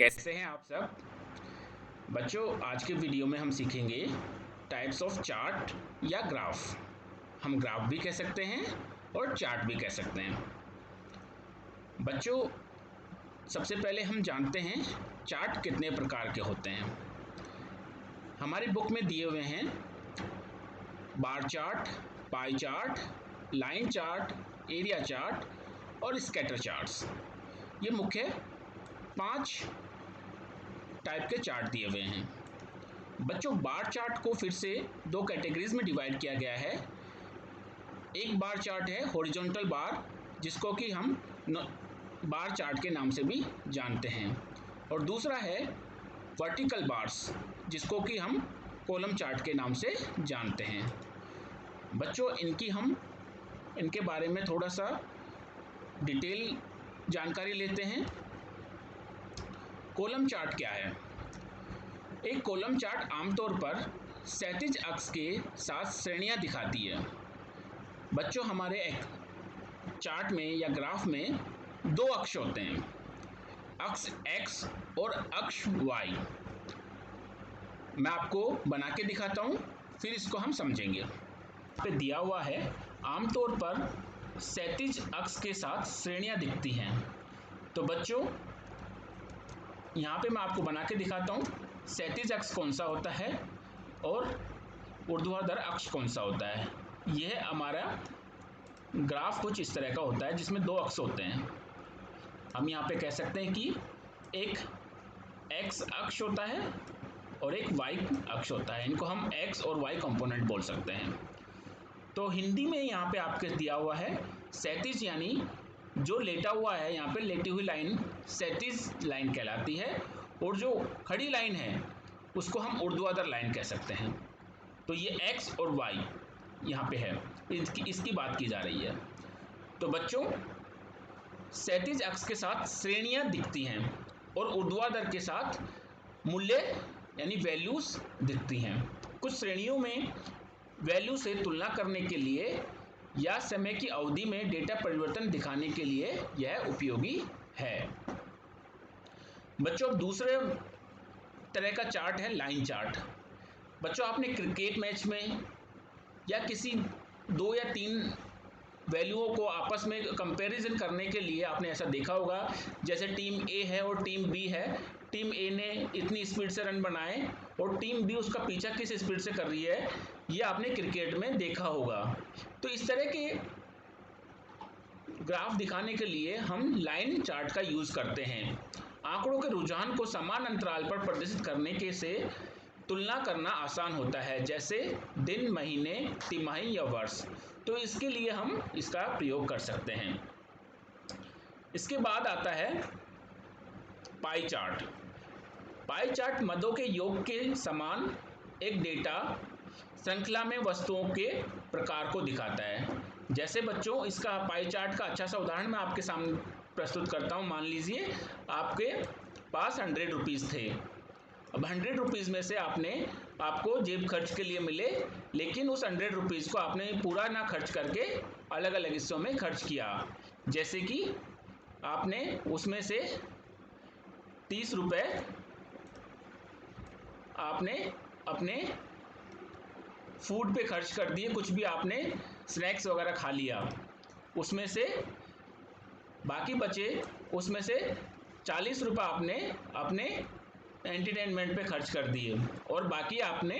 कैसे हैं आप सब बच्चों। आज के वीडियो में हम सीखेंगे टाइप्स ऑफ चार्ट या ग्राफ। हम ग्राफ भी कह सकते हैं और चार्ट भी कह सकते हैं। बच्चों, सबसे पहले हम जानते हैं चार्ट कितने प्रकार के होते हैं। हमारी बुक में दिए हुए हैं bar chart, pie chart, line chart, area chart और स्कैटर चार्ट्स। ये मुख्य 5 टाइप के चार्ट दिए हुए हैं। बच्चों, बार चार्ट को फिर से 2 कैटेगरीज में डिवाइड किया गया है। एक बार चार्ट है हॉरिजॉन्टल बार, जिसको कि हम बार चार्ट के नाम से भी जानते हैं, और दूसरा है वर्टिकल बार्स, जिसको कि हम कॉलम चार्ट के नाम से जानते हैं। बच्चों, इनके बारे में थोड़ा सा डिटेल जानकारी लेते हैं। कॉलम चार्ट क्या है? एक कॉलम चार्ट आमतौर पर क्षैतिज अक्ष के साथ श्रेणियां दिखाती है। बच्चों, हमारे एक चार्ट में या ग्राफ में 2 अक्ष होते हैं, अक्ष x और अक्ष y। मैं आपको बना के दिखाता हूं, फिर इसको हम समझेंगे। पे दिया हुआ है आमतौर पर क्षैतिज अक्ष के साथ श्रेणियां दिखती हैं। तो बच्चों, यहाँ पे मैं आपको बना के दिखाता हूँ क्षैतिज अक्ष कौन सा होता है और ऊर्ध्वाधर अक्ष कौन सा होता है। यह हमारा ग्राफ कुछ इस तरह का होता है, जिसमें 2 अक्ष होते हैं। हम यहाँ पे कह सकते हैं कि एक x अक्ष होता है और एक y अक्ष होता है। इनको हम x और y कंपोनेंट बोल सकते हैं। तो हिंदी में यहाँ पे आपके दिया हुआ है क्षैतिज, यानी जो लेटा हुआ है, यहाँ पे लेटी हुई लाइन क्षैतिज लाइन कहलाती है, और जो खड़ी लाइन है उसको हम ऊर्ध्वाधर लाइन कह सकते हैं। तो ये x और y यहाँ पे है, इसकी बात की जा रही है। तो बच्चों, क्षैतिज अक्ष के साथ श्रेणियां दिखती हैं और ऊर्ध्वाधर के साथ मूल्य यानी वैल्यूज दिखती हैं। कुछ श्रेणियों में वैल्यू से तुलना करने के लिए या समय की अवधि में डेटा परिवर्तन दिखाने के लिए यह उपयोगी है। बच्चों, अब दूसरे तरह का चार्ट है लाइन चार्ट। बच्चों, आपने क्रिकेट मैच में या किसी 2 या 3 वैल्यूओं को आपस में कंपैरिजन करने के लिए आपने ऐसा देखा होगा, जैसे टीम ए है और टीम बी है। टीम ए ने इतनी स्पीड से रन बनाए और टीम बी उसका पीछा किस स्पीड से कर रही है, ये आपने क्रिकेट में देखा होगा। तो इस तरह के ग्राफ दिखाने के लिए हम लाइन चार्ट का यूज करते हैं। आंकड़ों के रुझान को समान अंतराल पर प्रदर्शित करने के से तुलना करना आसान होता है, जैसे दिन, महीने, तिमाही या वर्ष। तो इसके लिए हम इसका प्रयोग कर सकते हैं। इसके बाद आता है पाई चार्ट। पाई चार्ट मदों के योग के समान एक डेटा श्रृंखला में वस्तुओं के प्रकार को दिखाता है। जैसे बच्चों, इसका पाई चार्ट का अच्छा सा उदाहरण मैं आपके सामने प्रस्तुत करता हूँ। मान लीजिए आपके पास 100 रुपीज़ थे। अब 100 रुपीज़ में से आपको जेब खर्च के लिए मिले, लेकिन उस 100 रुपीज़ को आपने पूरा ना खर्च करके अलग अलग हिस्सों में खर्च किया। जैसे कि आपने उसमें से 30 रुपये आपने अपने फूड पे खर्च कर दिए, कुछ भी आपने स्नैक्स वगैरह खा लिया। उसमें से बाकी बचे, उसमें से 40 रुपये आपने अपने एंटरटेनमेंट पे खर्च कर दिए, और बाकी आपने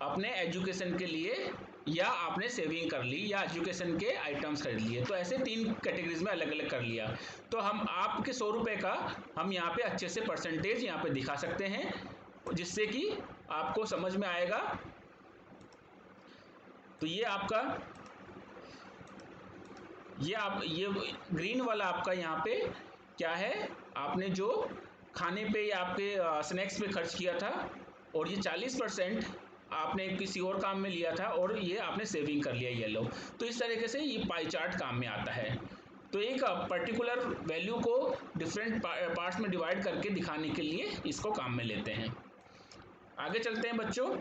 अपने एजुकेशन के लिए या आपने सेविंग कर ली या एजुकेशन के आइटम्स खरीद लिए। तो ऐसे 3 कैटेगरीज में अलग अलग कर लिया। तो हम आपके 100 रुपये का हम यहाँ पे अच्छे से परसेंटेज यहाँ पे दिखा सकते हैं, जिससे कि आपको समझ में आएगा। तो ये ग्रीन वाला आपका यहाँ पे क्या है, आपने जो खाने पे या आपके स्नैक्स पे खर्च किया था, और ये 40% आपने किसी और काम में लिया था, और ये आपने सेविंग कर लिया येलो। तो इस तरीके से ये पाई चार्ट काम में आता है। तो एक पर्टिकुलर वैल्यू को डिफरेंट पार्ट्स में डिवाइड करके दिखाने के लिए इसको काम में लेते हैं। आगे चलते हैं बच्चों।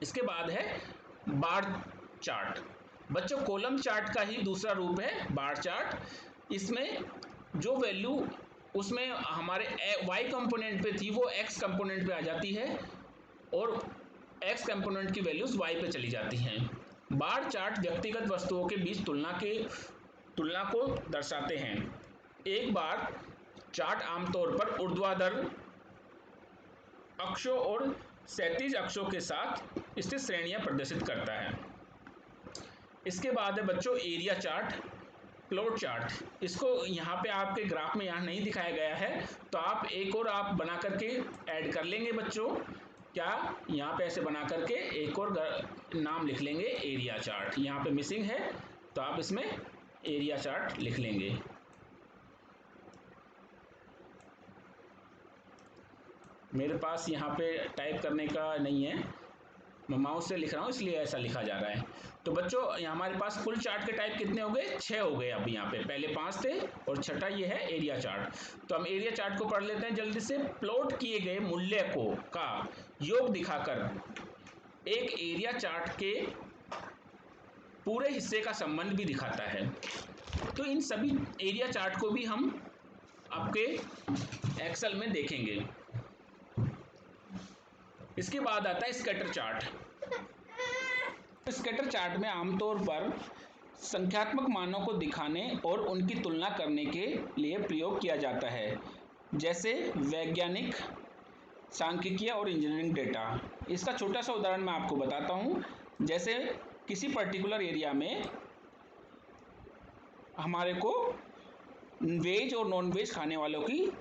इसके बाद है बार चार्ट। बच्चों, कॉलम चार्ट का ही दूसरा रूप है बार चार्ट। इसमें जो वैल्यू उसमें हमारे वाई कंपोनेंट पे थी वो एक्स कंपोनेंट पे आ जाती है और एक्स कंपोनेंट की वैल्यूज वाई पे चली जाती हैं। बार चार्ट व्यक्तिगत वस्तुओं के बीच तुलना को दर्शाते हैं। एक बार चार्ट आमतौर पर ऊर्ध्वाधर अक्षों और क्षैतिज अक्षों के साथ स्थित श्रेणियां प्रदर्शित करता है। इसके बाद है बच्चों एरिया चार्ट, प्लॉट चार्ट। इसको यहाँ पे आपके ग्राफ में यहाँ नहीं दिखाया गया है, तो आप एक और आप बना करके ऐड कर लेंगे बच्चों। क्या यहाँ पे ऐसे बना करके एक और नाम लिख लेंगे एरिया चार्ट। यहाँ पे मिसिंग है तो आप इसमें एरिया चार्ट लिख लेंगे। मेरे पास यहाँ पे टाइप करने का नहीं है, मैं माउस से लिख रहा हूँ इसलिए ऐसा लिखा जा रहा है। तो बच्चों यहाँ हमारे पास फुल चार्ट के टाइप कितने हो गए? 6 हो गए। अब यहाँ पे पहले 5 थे और छठा ये है एरिया चार्ट। तो हम एरिया चार्ट को पढ़ लेते हैं जल्दी से। प्लॉट किए गए मूल्य का योग दिखाकर एक एरिया चार्ट के पूरे हिस्से का संबंध भी दिखाता है। तो इन सभी एरिया चार्ट को भी हम आपके एक्सेल में देखेंगे। इसके बाद आता है स्कैटर चार्ट। स्कैटर चार्ट में आमतौर पर संख्यात्मक मानों को दिखाने और उनकी तुलना करने के लिए प्रयोग किया जाता है, जैसे वैज्ञानिक, सांख्यिकीय और इंजीनियरिंग डेटा। इसका छोटा सा उदाहरण मैं आपको बताता हूँ। जैसे किसी पर्टिकुलर एरिया में हमारे को वेज और नॉन वेज खाने वालों की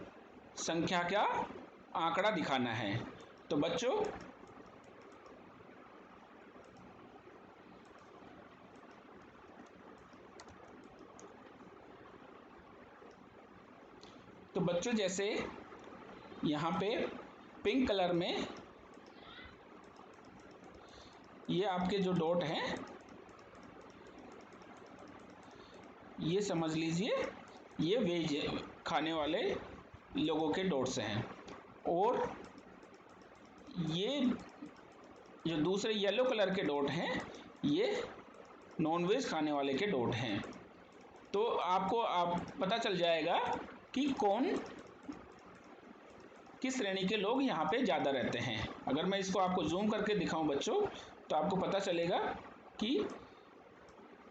संख्या का आंकड़ा दिखाना है। तो बच्चों जैसे यहाँ पे पिंक कलर में ये आपके जो डॉट हैं ये समझ लीजिए ये वेज खाने वाले लोगों के डॉट्स हैं, और ये जो दूसरे येलो कलर के डॉट हैं ये नॉन वेज खाने वाले के डॉट हैं। तो आपको पता चल जाएगा कि कौन किस श्रेणी के लोग यहाँ पे ज़्यादा रहते हैं। अगर मैं इसको आपको जूम करके दिखाऊं बच्चों तो आपको पता चलेगा कि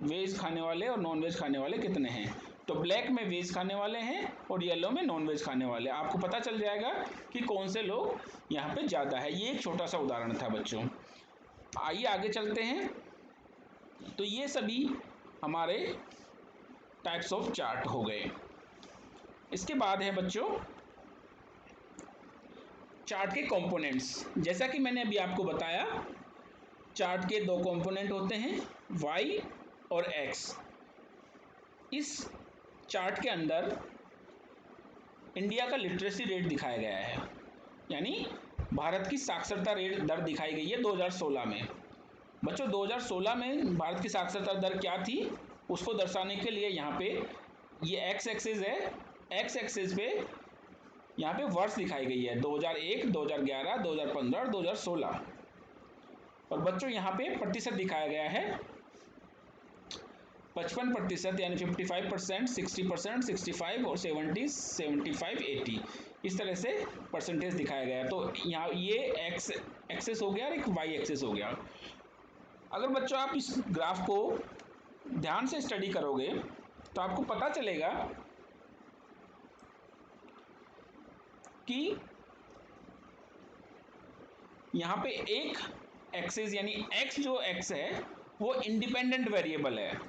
वेज खाने वाले और नॉन वेज खाने वाले कितने हैं। तो ब्लैक में वेज खाने वाले हैं और येलो में नॉन वेज खाने वाले। आपको पता चल जाएगा कि कौन से लोग यहाँ पे ज़्यादा है। ये एक छोटा सा उदाहरण था बच्चों। आइए आगे चलते हैं। तो ये सभी हमारे टाइप्स ऑफ चार्ट हो गए। इसके बाद है बच्चों चार्ट के कंपोनेंट्स। जैसा कि मैंने अभी आपको बताया चार्ट के 2 कंपोनेंट होते हैं, वाई और एक्स। इस चार्ट के अंदर इंडिया का लिटरेसी रेट दिखाया गया है, यानी भारत की साक्षरता रेट दर दिखाई गई है 2016 में। बच्चों 2016 में भारत की साक्षरता दर क्या थी उसको दर्शाने के लिए यहाँ पे ये एक्स एक्सिस है, एक्स एक्सिस पे यहाँ पे वर्ष दिखाई गई है 2001, 2011, 2015 और 2016। और बच्चों यहाँ पे प्रतिशत दिखाया गया है 55% यानी 55%, 60%, 65 और 70, 75, 80 इस तरह से परसेंटेज दिखाया गया है। तो यहाँ ये एक्स एक्सेस हो गया और एक वाई एक्सेस हो गया। अगर बच्चों आप इस ग्राफ को ध्यान से स्टडी करोगे तो आपको पता चलेगा कि यहाँ पे एक एक्सिस यानी एक्स जो एक्स है वो इंडिपेंडेंट वेरिएबल है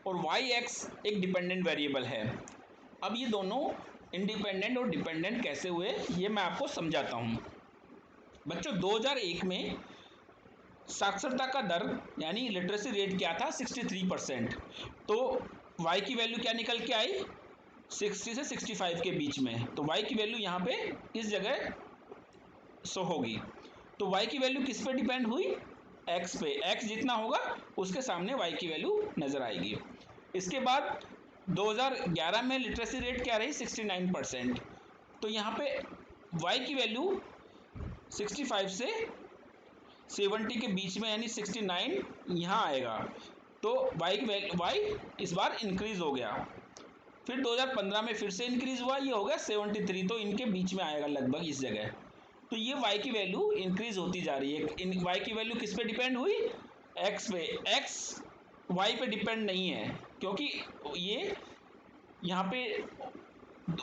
और वाई एक्स एक डिपेंडेंट वेरिएबल है। अब ये दोनों इंडिपेंडेंट और डिपेंडेंट कैसे हुए ये मैं आपको समझाता हूँ। बच्चों 2001 में साक्षरता का दर यानी लिटरेसी रेट क्या था 63%। तो y की वैल्यू क्या निकल के आई 60 से 65 के बीच में। तो y की वैल्यू यहाँ पे इस जगह शो होगी। तो y की वैल्यू किस पे डिपेंड हुई? x पे। x जितना होगा उसके सामने y की वैल्यू नजर आएगी। इसके बाद 2011 में लिटरेसी रेट क्या रही 69%। तो यहाँ पे y की वैल्यू 65 से 70 के बीच में यानी 69 यहाँ आएगा। तो y इस बार इंक्रीज हो गया। फिर 2015 में फिर से इंक्रीज हुआ, ये हो गया 73, तो इनके बीच में आएगा लगभग इस जगह। तो ये y की वैल्यू इंक्रीज होती जा रही है। y की वैल्यू किस पे डिपेंड हुई? x पे। x y पे डिपेंड नहीं है, क्योंकि ये यहाँ पे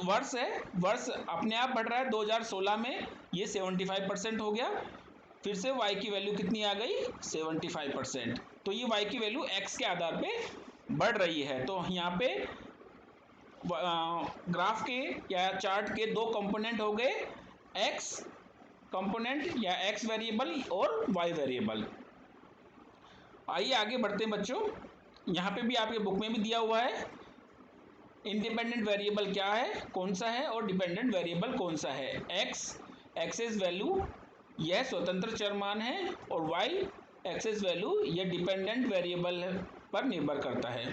वर्ष है, वर्ष अपने आप बढ़ रहा है। 2016 में ये 75% हो गया, फिर से y की वैल्यू कितनी आ गई? 75%। तो ये y की वैल्यू x के आधार पे बढ़ रही है। तो यहाँ पे ग्राफ के या चार्ट के दो कंपोनेंट हो गए, x कंपोनेंट या x वेरिएबल और y वेरिएबल। आइए आगे बढ़ते हैं बच्चों। यहाँ पे भी आपके बुक में भी दिया हुआ है इंडिपेंडेंट वेरिएबल क्या है, कौन सा है, और डिपेंडेंट वेरिएबल कौन सा है। एक्सेस वैल्यू यह स्वतंत्र चर मान है, और y एक्सेस वैल्यू यह डिपेंडेंट वेरिएबल पर निर्भर करता है।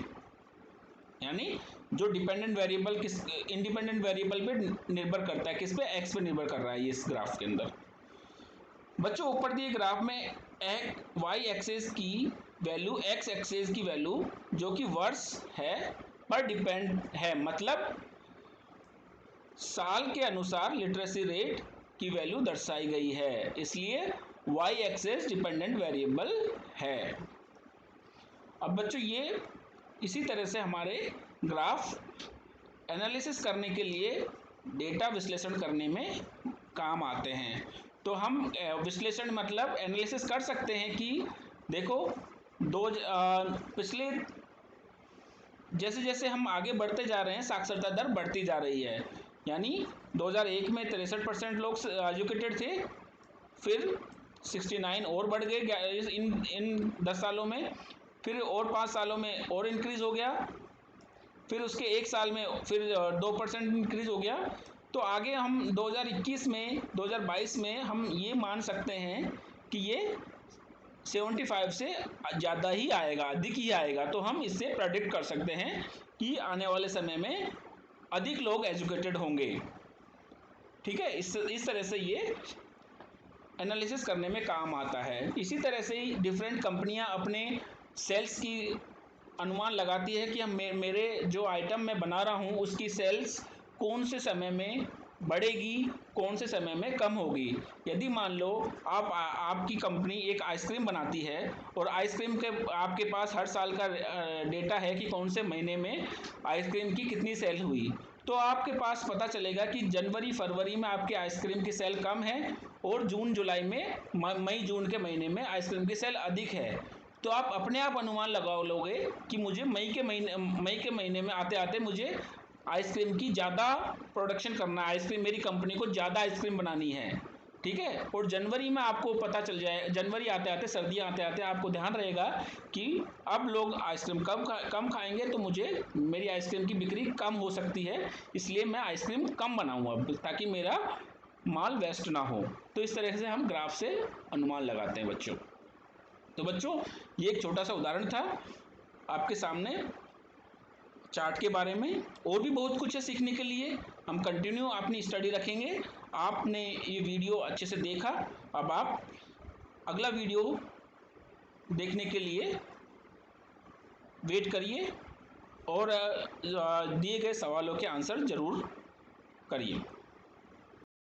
यानी जो डिपेंडेंट वेरिएबल किस इंडिपेंडेंट वेरिएबल पे निर्भर करता है, किस पे? x पे निर्भर कर रहा है ये इस ग्राफ के अंदर। बच्चों ऊपर दिए ग्राफ में y एक्सेस की वैल्यू x एक्सेस की वैल्यू जो कि वर्ष है पर डिपेंड है, मतलब साल के अनुसार लिटरेसी रेट की वैल्यू दर्शाई गई है, इसलिए y एक्सेस डिपेंडेंट वेरिएबल है। अब बच्चों ये इसी तरह से हमारे ग्राफ एनालिसिस करने के लिए डेटा विश्लेषण करने में काम आते हैं। तो हम विश्लेषण मतलब एनालिसिस कर सकते हैं कि देखो पिछले जैसे जैसे हम आगे बढ़ते जा रहे हैं साक्षरता दर बढ़ती जा रही है। यानी 2001 में 63% लोग एजुकेटेड थे, फिर 69 और बढ़ गए इन 10 सालों में, फिर और 5 सालों में और इंक्रीज हो गया, फिर उसके 1 साल में फिर 2% इंक्रीज हो गया। तो आगे हम 2021 में 2022 में हम ये मान सकते हैं कि ये 75 से ज़्यादा ही आएगा, अधिक ही आएगा। तो हम इससे प्रेडिक्ट कर सकते हैं कि आने वाले समय में अधिक लोग एजुकेटेड होंगे। ठीक है, इस तरह से ये एनालिसिस करने में काम आता है। इसी तरह से ही डिफरेंट कंपनियां अपने सेल्स की अनुमान लगाती है कि हम मेरे जो आइटम मैं बना रहा हूँ उसकी सेल्स कौन से समय में बढ़ेगी, कौन से समय में कम होगी। यदि मान लो आपकी कंपनी एक आइसक्रीम बनाती है और आइसक्रीम के आपके पास हर साल का डेटा है कि कौन से महीने में आइसक्रीम की कितनी सेल हुई, तो आपके पास पता चलेगा कि जनवरी फरवरी में आपके आइसक्रीम की सेल कम है और जून जुलाई में मई जून के महीने में आइसक्रीम की सेल अधिक है। तो आप अपने आप अनुमान लगा लोगे कि मुझे मई के महीने में आते आते मुझे आइसक्रीम की ज़्यादा प्रोडक्शन करना है, आइसक्रीम मेरी कंपनी को ज़्यादा आइसक्रीम बनानी है। ठीक है, और जनवरी में आपको पता चल जाए, जनवरी आते आते सर्दियाँ आते आते आपको ध्यान रहेगा कि अब लोग आइसक्रीम कम खाएंगे, तो मुझे मेरी आइसक्रीम की बिक्री कम हो सकती है, इसलिए मैं आइसक्रीम कम बनाऊँगा ताकि मेरा माल वेस्ट ना हो। तो इस तरह से हम ग्राफ से अनुमान लगाते हैं बच्चों। तो बच्चों ये एक छोटा सा उदाहरण था आपके सामने चार्ट के बारे में, और भी बहुत कुछ है सीखने के लिए। हम कंटिन्यू अपनी स्टडी रखेंगे। आपने ये वीडियो अच्छे से देखा, अब आप अगला वीडियो देखने के लिए वेट करिए और दिए गए सवालों के आंसर ज़रूर करिए।